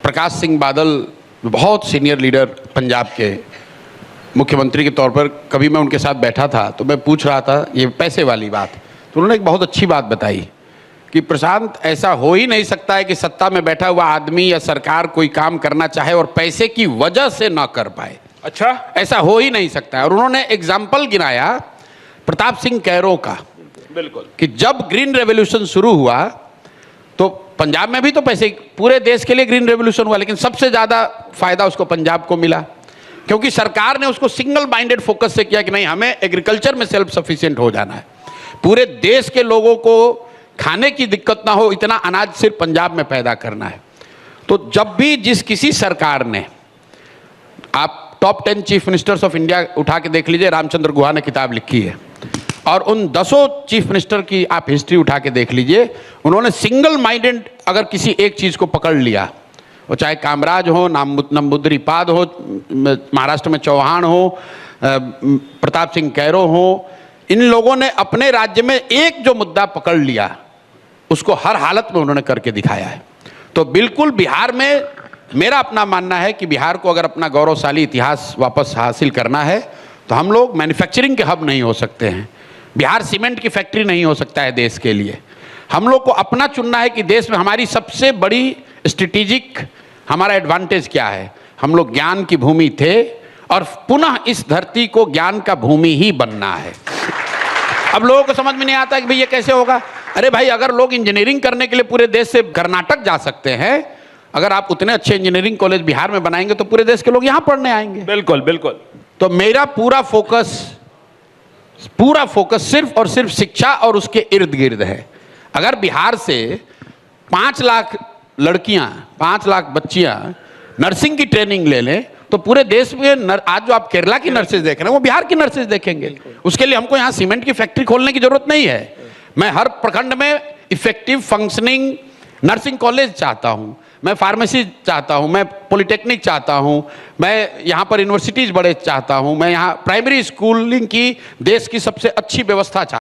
प्रकाश सिंह बादल बहुत senior leader Punjab के मुख्यमंत्री के तौर पर, कभी मैं उनके साथ बैठा था तो मैं पूछ रहा था ये पैसे वाली बात, तो उन्होंने एक बहुत अच्छी बात बताई कि प्रशांत, ऐसा हो ही नहीं सकता है कि सत्ता में बैठा हुआ आदमी या सरकार कोई काम करना चाहे और पैसे की वजह से ना कर पाए। अच्छा, ऐसा हो ही नहीं सकता है। और उन्होंने एग्जाम्पल गिनाया प्रताप सिंह कैरो का, बिल्कुल, कि जब ग्रीन रेवोल्यूशन शुरू हुआ तो पंजाब में भी तो पैसे, पूरे देश के लिए ग्रीन रेवोल्यूशन हुआ, लेकिन सबसे ज़्यादा फायदा उसको पंजाब को मिला क्योंकि सरकार ने उसको सिंगल माइंडेड फोकस से किया कि नहीं, हमें एग्रीकल्चर में सेल्फ सफिशिएंट हो जाना है, पूरे देश के लोगों को खाने की दिक्कत ना हो, इतना अनाज सिर्फ पंजाब में पैदा करना है। तो जब भी जिस किसी सरकार ने, आप top 10 chief ministers of India उठा के देख लीजिए, रामचंद्र गुहा ने किताब लिखी है, और उन 10 चीफ मिनिस्टर की आप हिस्ट्री उठा के देख लीजिए, उन्होंने सिंगल माइंडेड अगर किसी एक चीज़ को पकड़ लिया, वो चाहे कामराज हो, नंबूदरीपाद हो, महाराष्ट्र में चौहान हो, प्रताप सिंह कैरो हो, इन लोगों ने अपने राज्य में एक जो मुद्दा पकड़ लिया उसको हर हालत में उन्होंने करके दिखाया है। तो बिल्कुल बिहार में मेरा अपना मानना है कि बिहार को अगर अपना गौरवशाली इतिहास वापस हासिल करना है तो हम लोग मैन्युफैक्चरिंग के हब नहीं हो सकते हैं। बिहार सीमेंट की फैक्ट्री नहीं हो सकता है देश के लिए। हम लोग को अपना चुनना है कि देश में हमारी सबसे बड़ी स्ट्रेटेजिक हमारा एडवांटेज क्या है। हम लोग ज्ञान की भूमि थे और पुनः इस धरती को ज्ञान का भूमि ही बनना है। अब लोगों को समझ में नहीं आता कि भाई ये कैसे होगा। अरे भाई, अगर लोग इंजीनियरिंग करने के लिए पूरे देश से कर्नाटक जा सकते हैं, अगर आप उतने अच्छे इंजीनियरिंग कॉलेज बिहार में बनाएंगे तो पूरे देश के लोग यहाँ पढ़ने आएंगे। बिल्कुल बिल्कुल। तो मेरा पूरा फोकस सिर्फ और सिर्फ शिक्षा और उसके इर्द गिर्द है। अगर बिहार से 5 लाख लड़कियां, 5 लाख बच्चियां नर्सिंग की ट्रेनिंग ले लें तो पूरे देश में आज जो आप केरला की नर्सेज देख रहे हैं वो बिहार की नर्सेज देखेंगे। उसके लिए हमको यहाँ सीमेंट की फैक्ट्री खोलने की जरूरत नहीं है। मैं हर प्रखंड में इफेक्टिव फंक्शनिंग नर्सिंग कॉलेज चाहता हूँ, मैं फार्मेसी चाहता हूँ, मैं पॉलिटेक्निक चाहता हूँ, मैं यहाँ पर यूनिवर्सिटीज़ बड़े चाहता हूँ, मैं यहाँ प्राइमरी स्कूलिंग की देश की सबसे अच्छी व्यवस्था चाहता हूँ।